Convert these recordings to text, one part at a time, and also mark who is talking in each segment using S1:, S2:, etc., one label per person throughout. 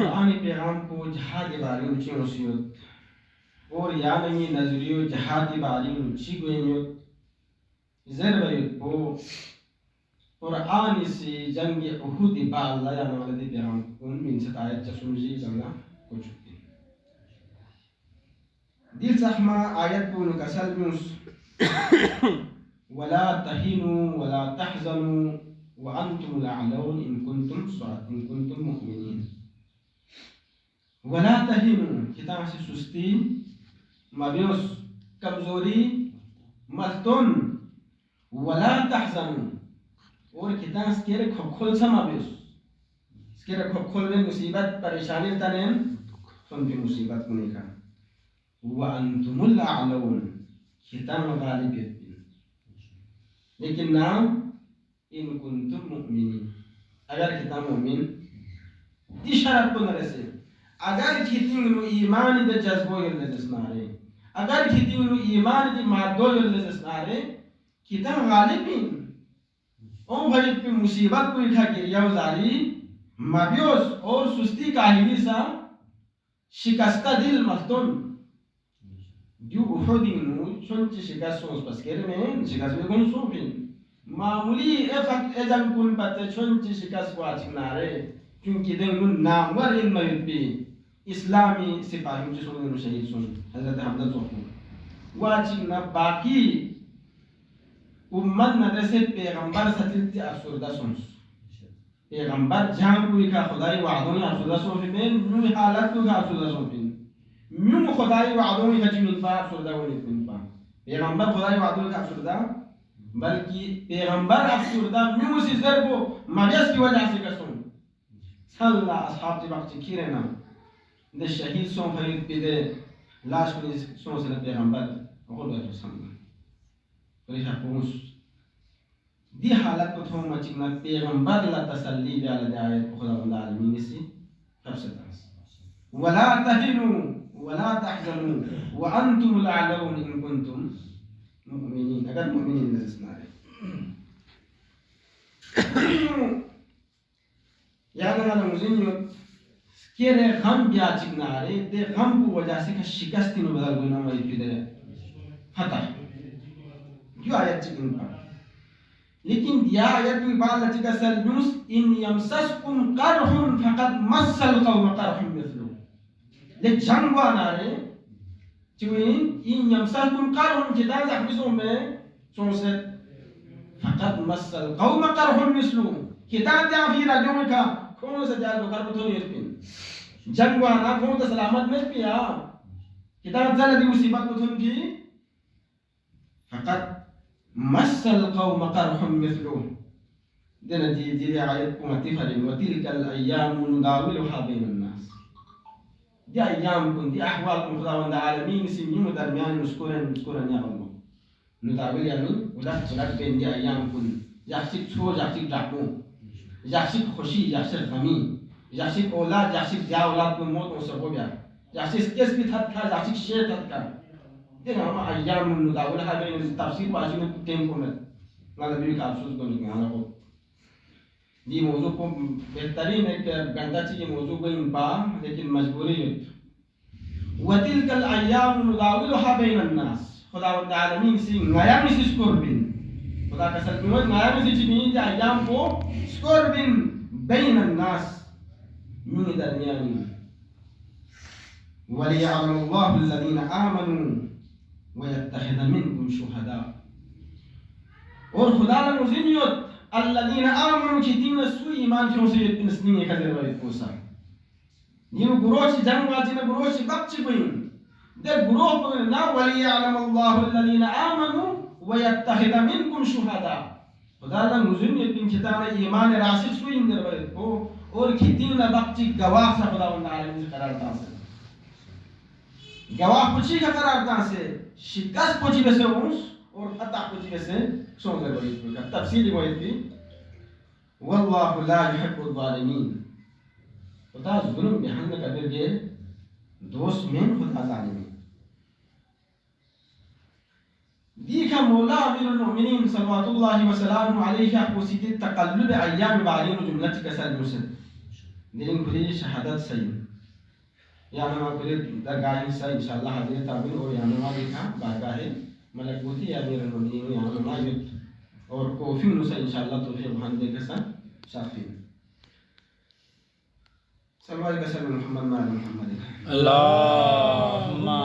S1: कुरान पैगाम को जहाद बारी उची नसीहत और यानी नजरियो जहाद बारी उची गोयत ज़रबयत को कुरान से जंग उहुद बाल्ला या नवलदी पैगाम उन min सतायत चसुमजी जंगा कुछ दिल सहमा आयत को नकसल मुस वला तहिनु वला तहजनु व अंतुम लअलौन इन कुंतुम मुमिनीन वला तहिनु किताब से सुस्ती मायूस कमजोरी मस्तुन वला तहजनु और किताब स्केर खोल सा मायूस स्केर खोल में मुसीबत परेशानी तनेन सुन भी मुसीबत को निका व अंतुमुल लअलौन किताब गालिब लेकिन नाम इन कुंतुम मुमिनीन अगर किताब मुमिन दी शरत को नरसे अगर कितिंगनु ईमान दे जज्बो यल्ले जस्नारे अगर कितिंगनु ईमान दी मादो यल्ले जस्नारे किताब गालिबिन ओ भरी पे मुसीबत को इठा गिरिया जारी माबियोस और सुस्ती काहिली सा शिकस्ता दिल मस्तुन जो उहुदिनु चुनची शिकस्त सोस पस्केर में शिकस्त में कौन सोफिन मामूली एफक एजम कुन पते चुनची शिकस्त को आचिनारे क्योंकि देंगु नामवर इन मयुबी इस्लामी सिपाही जो सोने शहीद सुन हजरत हमजा सोफू वाचिना बाकी उम्मत नदसे पैगंबर सतिल अफसरदा सुन पैगंबर जान कोई का खुदाई वादों या अफसरदा सोफिन न्यू हालत को का अफसरदा सोफिन न्यू खुदाई वादों का जिमिन पा अफसरदा वो नितिन पा पैगंबर खुदाई वादों का अफसरदा बल्कि पैगंबर अफसरदा न्यू सिजर को मजस की वजह से का सुन सल्ला असहाब के वक्त खीरे ना दे शहीद सो फरीद पिदे लाश को सो से पैगंबर और बात समझ परिशा पुरुष दी हालत को थोड़ा मचिना पैगंबर ला तसल्ली दे आले आयत खुदा वंदा आलमीन से सबसे वला तहिनु वला तहजनु व अंतुम लअलौन इन कुंतुम मुमिनीन अगर मुमिनीन नजस्नारे याद ना मुझे केरे गम ब्याचिनारे दे गम को वजह से का शिकस्ती नो बदल गोना मई पिदे फता जो आयत चिकन पा लेकिन दिया आयत की बात लचिका सलूस इन यमससकुम करहुन फकद मसल कौम करहुन मिथलु ले जंगवाना रे चुइन इन यमससकुम करहुन किताब हदीसों में सोसे फकद मसल कौम करहुन मिथलु किताब त्या फिर राजों का कौन सा जाल कर तो नहीं पिन जंगवाना कौन तो सलामत में पिया किताब जल दी मुसीबत को थुन की फकद मसल कौम करहुम मिथलु देना जी आयत को मती फरिन वतिलकल अय्याम नुदाविलुहा बैनन नास दी अय्याम कुन दी अहवाल कुन खुदावंद आलमीन से न्यू दरमियान मुस्कुरन या अल्लाह नुदाविल यानी उलट बेन दी अय्याम कुन यासिक छो यासिक डाकू यासिक खुशी यासिक गमी यासिक औलाद यासिक जा औलाद को मौत हो सको बिया यासिक केस भी था यासिक शेर था देखा हम अय्याम नुदाविलुहा बैनन तफसीर वाजी में टेम को में नाला भी का अफसोस को निकाला हो ये मौजू को बेहतरीन एक घंटा चाहिए मौजू को इन पा लेकिन मजबूरी है वतिलकल अय्याम नुदाविलुहा बैनन नास खुदावंद आलमीन से नया में स्कोर बिन खुदा का सल्लल्लाहु नया में जिनी अय्याम को स्कोर बिन बैनन नास min दरमियान वलियअलमल्लाहु अल्लज़ीना आमनू वयत्तखिज़ मिनकुम शुहदा और खुदा ने मुज़िनियत अल्लज़ीना आमनू की दिन सु ईमान क्यों से नस्नी का दरबार कोसा नीनु गुरोच जंग वाजी ने गुरोच बच्ची कोई दे गुरोह को ना वलियअलमल्लाहु अल्लज़ीना आमनू वयत्तखिज़ मिनकुम शुहदा खुदा ने मुज़िनियत इन किताब ईमान रासिख सु इन दरबार को और कितनी ना बच्ची गवाह सा खुदा वंदा आलमीन से करारता से गवाह कुछ का करारता से शिकस्त कुछ वैसे उस और खता कुछ वैसे सोंगे वही का तफसील वही थी वल्लाहु ला युहिब्बुल ज़ालिमीन खुदा जुल्म बयान न कर दे दोस्त में खुदा जालिम दीखा मौला अमीरुल मोमिनीन सल्लल्लाहु अलैहि वसल्लम को सीधे तकल्लुब अय्याम बारिन जुमलत के साथ मुसद दिन खुली शहादत सही या नमा खुली दरगाह सही इंशाल्लाह हाजिर ताबिर और या नमा लिखा बारगाह है मलकूती या मेरे नबी या नमा युद्ध और कोफी नुसा इंशाल्लाह तो फिर वहां देखे सा शाफी सल्लल्लाहु अलैहि मोहम्मद
S2: अल्लाहुम्मा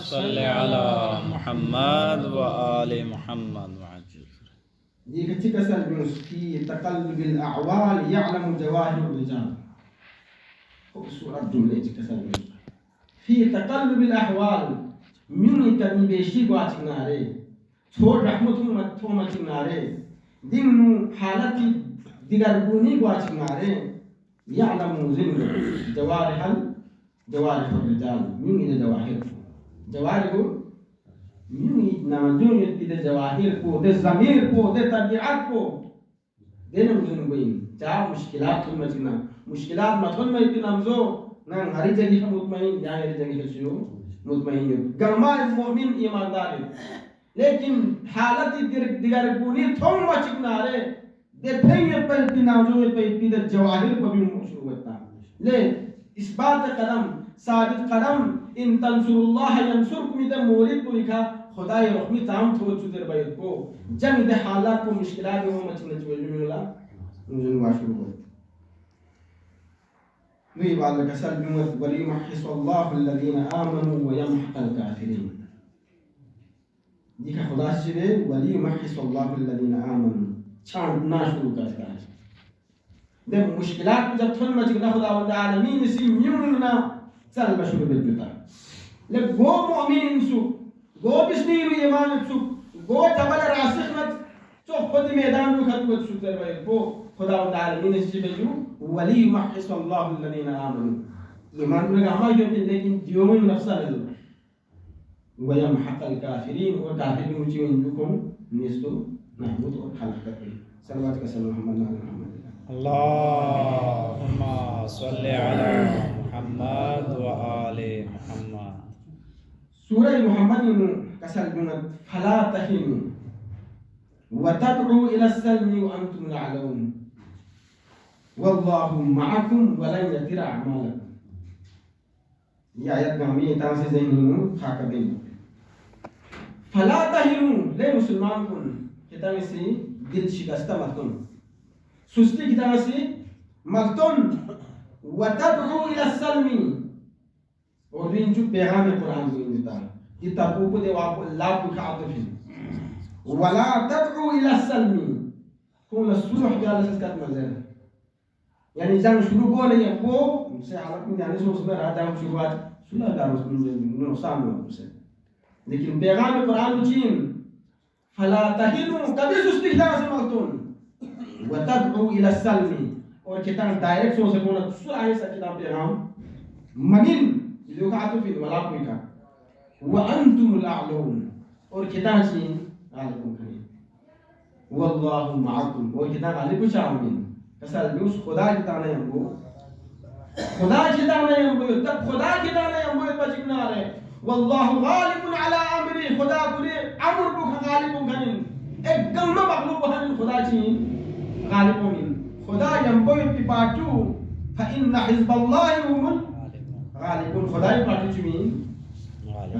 S2: सल्ली अला मुहम्मद व आले मुहम्मद
S1: دي كتير كسر في تقلب الأعوال يعلم جواهر الرجال هو سورة جملة كسر في تقلب الأحوال من كم بيشي قاتناره ثور رحمتهم متوما تناره دين حالة ديغربوني قاتناره يعلم زين جوارح الرجال من جواهر من نامجون يتبع جواهر को दे ज़मीर को दे तबीयत को देने मुझे कोई चार मुश्किलात तुम मचना मुश्किलात मतन में इतनी नमज़ो ना हरी जगह का मुतमईन या हरी जगह का शियो मुतमईन हो गमार मोमिन ईमानदार है लेकिन हालत दिगर गुनी थोम मचना रे दे फिर पे इतनी नमज़ो पे इतनी जवाहिर को भी मुश्किल होता ले इस बात कदम साबित कदम इन तंसुरुल्लाह यंसुरकुम इधर मोरिद को लिखा खुदाई रखमी ताम थो चुदर बैत को जंग दे हालात को मुश्किलात में वो मचने चुल मिला मुझे वाशु को वी वाला कसल बिमत वली महसल्लाहु الذين آمنوا ويمحق الكافرين दिखा खुदा से वली महसल्लाहु الذين آمنوا छांटना शुरू करता है दे मुश्किलात जब थन मचना खुदा वंद आलमीन सी म्यूना चल बशुर बिजुता ले गो मुमिन सु गो बिस्नीर ईमान सु गो जबल रासिख मत चो खुद मैदान में खतवत सुतर भाई वो खुदा वंद आलमीन सी बजू वली महसल्लाहु الذين آمنوا ईमान में हमा जो लेकिन जियो में नफ्सा है वयमहक الكافرين और काफिर मुझे इनको निस्तो महमूद और खलक करते सल्लल्लाहु अलैहि वसल्लम
S2: अल्लाहुम्मा सल्ली अला मुहम्मद व आले मुहम्मद
S1: सूरह मुहम्मद कसल जुमत फला तहिनु व तदउ इला सल्मी व अंतुम अलौन वल्लाहु मअकुम व लन यतिरा अमालकुम ये आयत में हमें इतना से ज़हनी खाकबिन फला तहिनु ले मुसलमान कुन किताब से दिल शिकस्ता मतुन सुस्ती की तरह से मखतून वतदउ इला सल्मी और दिन जो पैगाम कुरान को देता कि तबूक दे वाप अल्लाह को खाते हैं वला तदउ इला सल्मी कौन सुलह जाल से कर मज़र यानी जंग शुरू को नहीं है वो से हालत में जाने से उसमें राजा शुरुआत सुलह दार उसमें नुकसान हुआ उसे लेकिन पैगाम कुरान चीन फला तहिनु कभी सुस्ती की तरह से मखतून वतदउ इला सल्मी और किताब डायरेक्ट सोच सकूँ ना सुराह से किताब पैगाम मनिन जो का तो फिर मलाक में का व अंतुमुल अअलून और किताब चीन आलिकुम खनी वल्लाहु मअकुम और किताब आलिकुम शामिन असल में उस खुदा की ताने हमको खुदा की ताने हमको तब खुदा की ताने हमको बचना रहे वल्लाहु गालिबुन अला अमरी खुदा बोले अमर को गालिबुन खनी एकदम ना मखलूक हन खुदा चीन गालिबुन खुदा हमको पिपाटू فإن حزب الله هم غالبون خدای پاکی چمین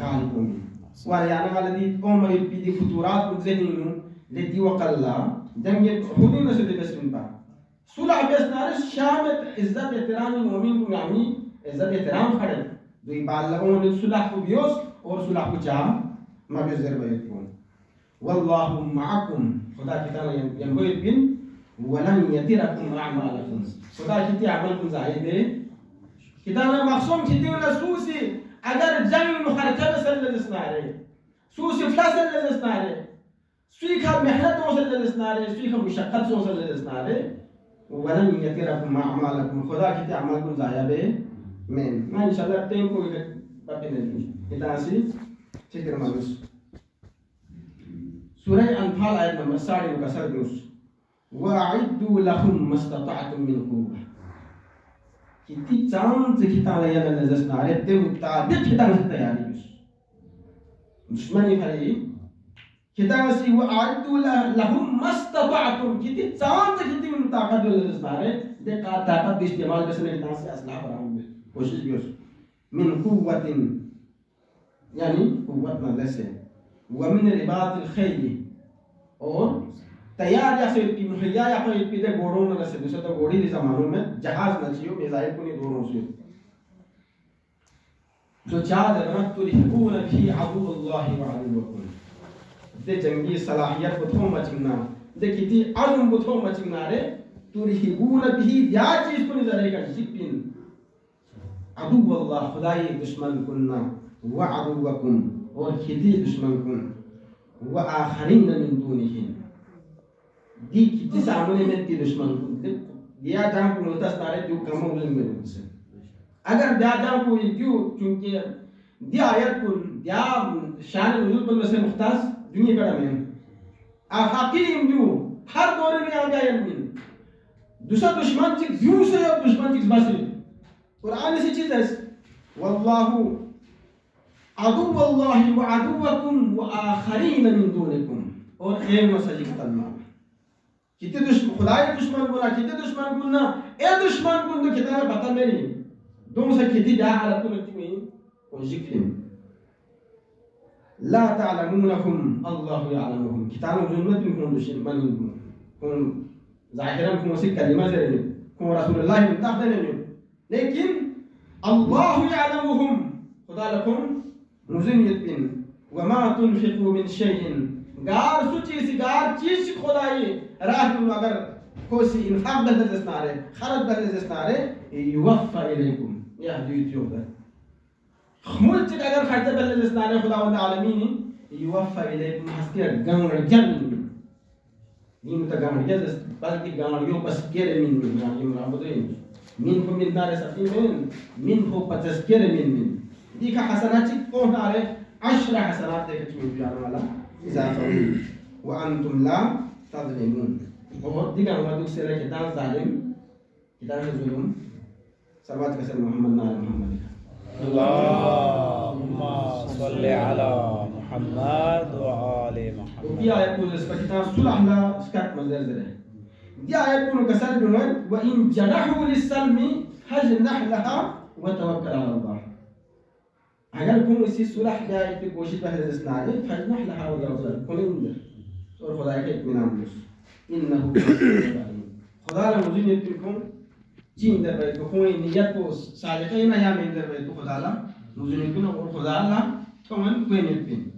S1: غالبون ولیانا غالدی قوم يبدي فتورات بذهنه لدي وقلا دم خودی نسد بسم با صلح بس نارس شامت عزت احترام مومن کو یعنی عزت احترام کھڑے دوی بالغون نے صلح کو بیوس اور صلح کو چا مبذر بیتون والله معكم خدا کی تعالی ينبغي بن ولن يتركم اعمالكم خدا کی عملکم زائد किताब मखसूम कितने ना सूसी अगर जंग मुखरजा सल लजनारे सूसी फ्लासल लजनारे स्वीखा मेहनत हो सल लजनारे स्वीखा मुशक्कत हो सल लजनारे वलन यतिरकुम अमालकुम खुदा की अमल को जाया बे मैं इंशाल्लाह टाइम को बापे नहीं किताब से चित्र मानुस सूरह अनफाल आयत नंबर 60 का सरदुस वअइदु लहुम मस्ततअतुम मिन कुव्वा किती चांद kita layanan nazasnare te mutabik kita tayari bis dushmani khari kita si wa a'addu lahum mastata'tum kiti चांद kiti mun taqad nazasnare दे का ताकत दी इस्तेमाल करने के तान से असलाह बराबर कोशिश भी मिन कुव्वतिन यानी कुव्वत मतलब से व मिन रिबातिल खैल और तैयार या से की मुहैया या कोई पीते घोड़ों न से दूसरा तो घोड़ी जैसा मालूम में जहाज न चाहिए मिसाइल को नहीं दोनों से जो चाद बना तुरिहून फी अदुल्लाहि व अदुवकुम दे जंगी सलाहियत को थो मचिना दे किती आजुम को थो मचिना रे तुरिहून भी या चीज को नजर का जिपिन अदुल्लाह खुदाई दुश्मन कुन्ना व अदुवकुम और किती दुश्मन कुन व आखरीन मिन दुनिहिम दी किती सामने में ती दुश्मन कुन दिया जहां को होता सारे जो काम उलन में से अगर दादा को क्यों क्योंकि दिया आयत को दिया शान नज़ुल पर से मुख्तास दुनिया का में आफाकीम जो हर दौर में आ गया इन दूसरा दुश्मन चिक व्यू से और दुश्मन चिक बस कुरान से चीज है वल्लाहु अदुव्वुल्लाहि व अदुव्वकुम व आखरीन मिन दुनिकुम और ए मसजिद तन्मा कितने दुश्मन खुदाई दुश्मन को ना कितने दुश्मन को ना ए दुश्मन को तो कितना पता नहीं दोनों से खेती जा हालत को लगती में और जिक्र ला तालमूनहुम अल्लाहु यालमुहुम किताबों जुम्मत में कौन दुश्मन मन कौन ज़ाहिरन कौन सी कलिमा से नहीं कौन रसूलुल्लाह मुताहद नहीं लेकिन अल्लाहु यालमुहुम खुदा लकुम मुज़िनियतिन वमा तुनफिकू मिन शैइन गार सुची सिगार चीज खुदाई राह में अगर कोई इंफाक बदल जस्नारे खरज बदल जस्नारे युवफ़ा इलैकुम यह दूसरी होता है मुल्क अगर खर्च बदल जस्नारे खुदावंद आलमीन युवफ़ा इलैकुम हस्तिया गांगड़ जमीन नी मुता गांगड़ जस बल्कि गांगड़ियों बस केरे मिन गांगड़ी मुराबदे मिन को मिन दारे सती मिन को 50 केरे मिन दिखा हसनात को नारे 10 हसनात देख चुके जाने वाला इजाफा व अंतुम ला तज़लिमून और दिखा हुआ दूसरे के दान जालिम किताब जुल्म सल्लल्लाहु अलैहि मोहम्मद नाल मोहम्मद
S2: अल्लाहुम्मा सल्लि अला मुहम्मद व आले मुहम्मद
S1: ये आयत को इस पर किताब सुलह ला स्कत मंजर दे ये आयत को कसर दुनन व इन जनाहु लिसलमी फजनह लहा व तवक्कल अला अल्लाह अगर तुम इसी सुलह की आयत की कोशिश पहले से सुना ले फजनह लहा व तवक्कल कोई और खुदा के इत्मीनान दो इन्नहु खुदा ने मुझे नेतृत्व चीन दर भाई को कोई नियत को सालिका ना या में दर भाई को खुदा ला मुझे नेतृत्व और खुदा ला तो मन कोई नेतृत्व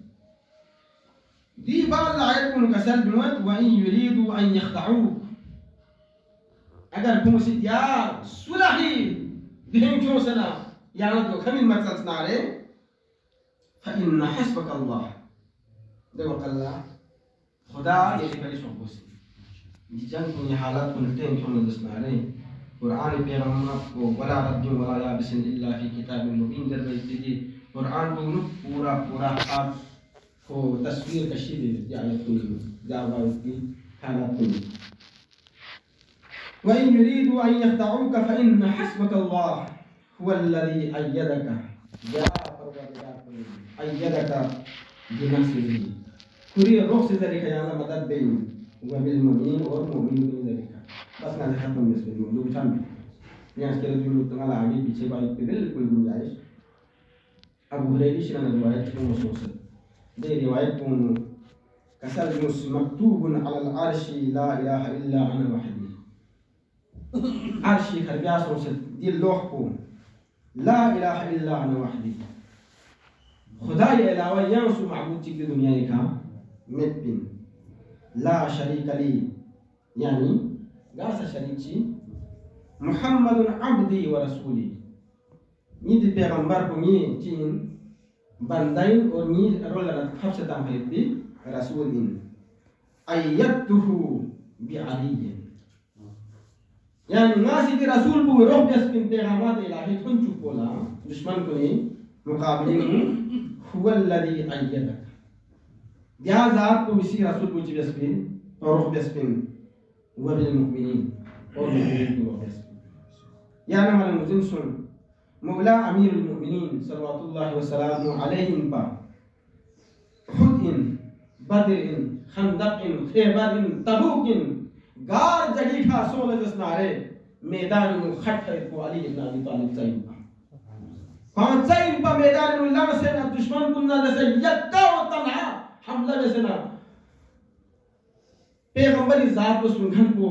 S1: दी बाल आयत को कसर बिनवत व इन युरीदु अन यखदऊ अगर तुम से या सुलही दिन क्यों सना या तो खमिन मकसद नारे फइन हस्बक अल्लाह देखो अल्लाह खुदा ये बड़ी शौक जंग को ये हालात को नटें क्यों न दसनारे कुरान पैगंबर को वला रद्दु वला याबिसिन इल्ला फी किताबिन मुबीन दर बेइज्जती कुरान को पूरा पूरा आप को तस्वीर कशी दे दी आयत को जावा उसकी हालात को व इन युरीदु अन यखदऊका फइन हस्बक अल्लाह हुवा अल्लज़ी अय्यदका या परवरदिगार अय्यदका बिनस्रिही पूरी रूह से तरीका याना मदद दें व बिल मुमीन और मुमीन की तरीका बस ना खत्म में इसमें लोग चांद यहाँ के लिए लोग तंगाला आगे पीछे बाइक पे बिल्कुल गुंजाइश अब हुरैरी शिरान रिवायत को मसौसत दे रिवायत को कसर मुस मक्तूबुन अलल अर्शी ला इलाहा इल्ला अना वहदी अर्शी खरबिया सोसत दी लोह को ला इलाहा इल्ला अना वहदी खुदा के अलावा यहाँ सु माबूद चीज़ दुनिया का मेपिन ला शरीक ली यानी गासा शरीकी मुहम्मदुन अब्दी व रसूली ये दी पैगंबर को ये चीन बंदाइन और ये रोल लगा खफ्स तामहली रसूलिन अय्यतुहु बिअली यानी नासी के रसूल को रोह जस्मिन पैगंबर इलाही तुम चुप बोला दुश्मन को नहीं मुकाबले में हुवा अल्लज़ी अय्यदक या ज़ात को इसी रसूल को जस्मिन और रोह जस्मिन व बिल मुमिनीन और मुमिनीन की रोह जस्मिन या ना मालूम मुझे सुन मौला अमीरुल मुमिनीन सल्लल्लाहु अलैहि अलैहिम पा खुद बदर खंदक खैबर तबूक गार जगी खा सोल जसनारे मैदान में खट है को अली इब्न अबी तालिब चाहिए कौन सा इन पर मैदान में अल्लाह से ना दुश्मन कुन्ना जैसे यक्का होता ना हमला वैसे ना पैगंबर जात को सुनखन को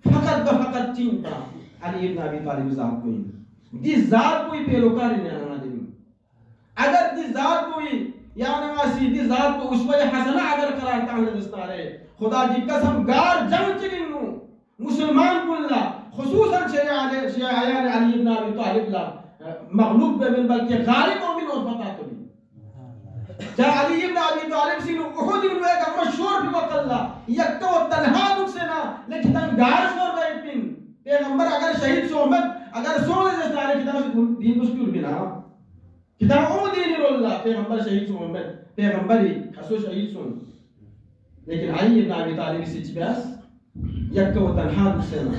S1: फकत चीन का अली इब्न अबी तालिब जात को दी जात कोई पेरोकार नहीं आना दे अगर दी जात कोई यानी वासी दी जात को उसवे हसना अगर करार तांगे दस्तारे खुदा की कसम गार जंग चिगिनु मुसलमान कुल्ला खुसूसन शरियात आयान अली इब्न अबी तालिब ला मगलूब में बल्कि गालिब और और पता तो नहीं जा अली इब्न अबी तालिब सिनु उहुद में एक मशहूर भी वकल्ला यक्का व तन्हा से ना लेकिन गार सोर गए पिन पैगंबर अगर शहीद सोमत अगर सोले दस्तारे किताब से दीन मुश्किल भी ना किताब ओ दीन रोल्ला पैगंबर शहीद सोमत पैगंबरी खसो शहीद सोम लेकिन अली इब्न अबी तालिब से चिबास यक्का व तन्हा से ना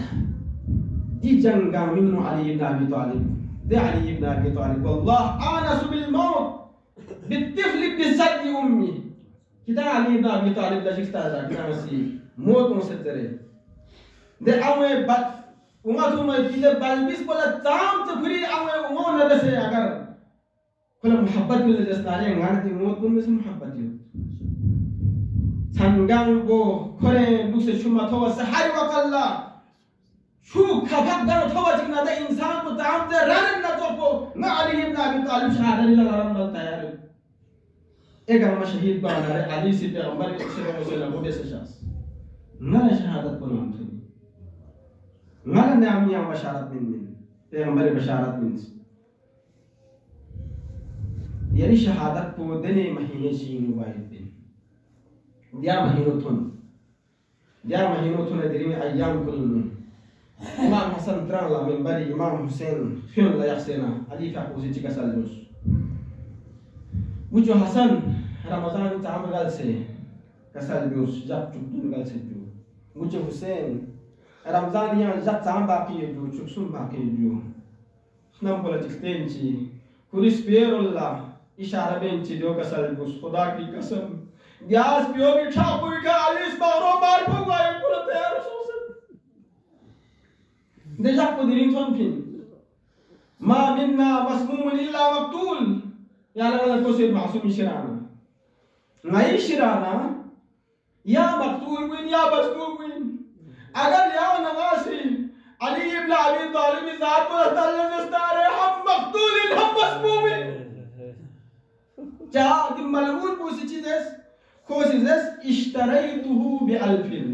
S1: दी जंगा मिन्नु अली इब्न अबी तालिब दे अली इब्न अबी तालिब वल्लाह आनस बिल मौत बित्तिफल बिसदी उम्मी किता अली इब्न अबी तालिब दा जिक्ता दा किता मसी मौत में से तेरे दे अवे बत उमा तुम किले बलबिस बोला ताम तो फिर अवे उमा न दसे अगर कोला मोहब्बत मिले दस्तारे गानती मौत में से मोहब्बत यो संगंग वो खोरे दुसे शुमा थवा सहार वकल्ला शू खफक दर थवा जिना दा इंसान को ताम दे रन न तो को न अली इब्न अबी तालिब शहादत लगा रन तैयार एक हम शहीद बना रहे अली से पैगंबर के सल्लल्लाहु अलैहि वसल्लम को बेसे शास न शहादत को नाम थे न नामिया बशारत min पैगंबर बशारत min यानी शहादत को देने महीने सी मुबारक दिन दिया महीनों थुन दिरी में अय्याम कुल्लुन इमाम हसन त्रला मिंबरी इमाम हुसैन फिर ला यखसेना अली फाको से चिका सल्लुस मुझे हसन रमजान ताम गल से कसल बिउस जब चुकतुन गल से जो मुझे हुसैन रमजान या जब ताम बाकी जो चुकसुन बाकी जो नम पॉलिटिक्स देंची कुरिस पेरोल्ला इशारा बेंची दो कसल बिउस खुदा की कसम ग्यास पियोगी छापुई का अलिस बारो मार भोगा एक पूरा तैयार सोसे देजा को दिरिन थोन फिन मा मिन्ना मस्मूम इल्ला मक्तूल या लगा को से मासूम शिराना नहीं शिराना या मक्तूल विन या मस्मूम विन अगर या नवासी अली इब्न अबी तालिब जात पर तल्ले दस्तारे हम मक्तूल हम मस्मूम जा दी मलऊन पूसी चीजेस कोशिश इश्तरैतुहु बिअल्फिन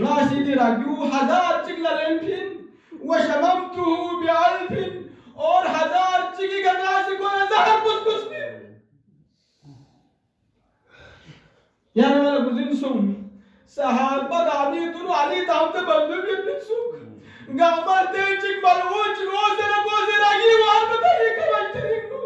S1: नासी दी रागियो 1000 चिगला लेंफिन व शममतुहु बिअल्फिन और 1000 चिगी का नासी को ज़हर कुछ में यानी वाला गुजिन सुम सहाबा दादी तुनु अली तामते बंदे भी अपने सुख गामर ते चिक मलऊच रोज़ ना को से रागी वार बताइए कब तरीको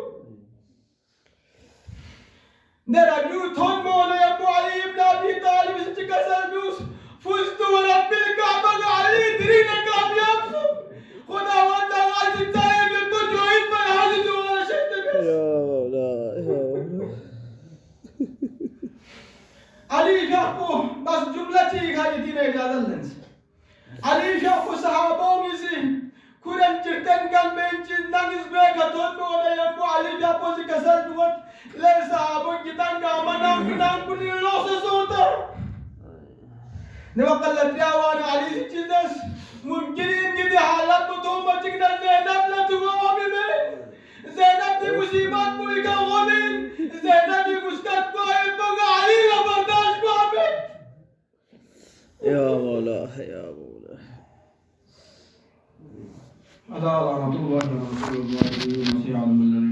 S1: There are new thought more Abu Ali ibn Abi Talib से चिकसल न्यूज़ फुस्तु रब्बिल काबा अली दिरी ने कामयाब सो खुदा वंदा आज चाहे कि तो जो इन पर हाजिर हो वाला शब्द या अली को बस जुमला चीज खाई थी ने इजाजत लेंस अली को सहाबों में से कुरन चिरतन कल बेंच नंगिस बे खतोन में होने Abu Ali को से कसर दुवत ले साहबों की तंगा मनाम कुनी लोसे सोता ने वकल त्यावान अली से चीज़ मुमकिन की दी हालत तो दो मचिक न ज़ैनब न दुआ में ज़ैनब की मुसीबत पूरी का वो में ज़ैनब की मुश्किल को है तो अली का बर्दाश्त को में या मौला अल्लाह रहमतुल्लाहि व बरकातहू